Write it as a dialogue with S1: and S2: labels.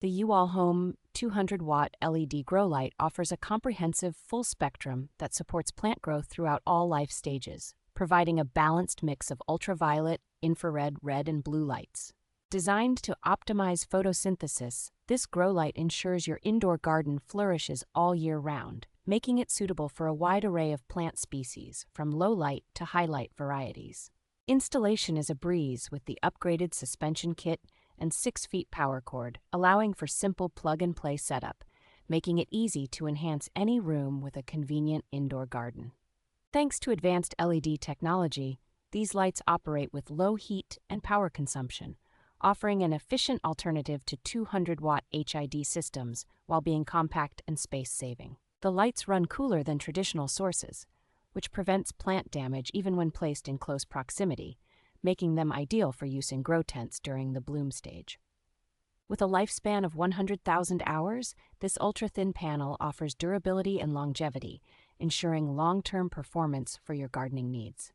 S1: The Uallhome 200W LED grow light offers a comprehensive full spectrum that supports plant growth throughout all life stages, providing a balanced mix of ultraviolet, infrared, red, and blue lights. Designed to optimize photosynthesis, this grow light ensures your indoor garden flourishes all year round, making it suitable for a wide array of plant species, from low light to high light varieties. Installation is a breeze with the upgraded suspension kit and 6 feet power cord, allowing for simple plug-and-play setup, making it easy to enhance any room with a convenient indoor garden. Thanks to advanced LED technology, these lights operate with low heat and power consumption, offering an efficient alternative to 200-watt HID systems while being compact and space-saving. The lights run cooler than traditional sources, which prevents plant damage even when placed in close proximity, making them ideal for use in grow tents during the bloom stage. With a lifespan of 100,000 hours, this ultra-thin panel offers durability and longevity, ensuring long-term performance for your gardening needs.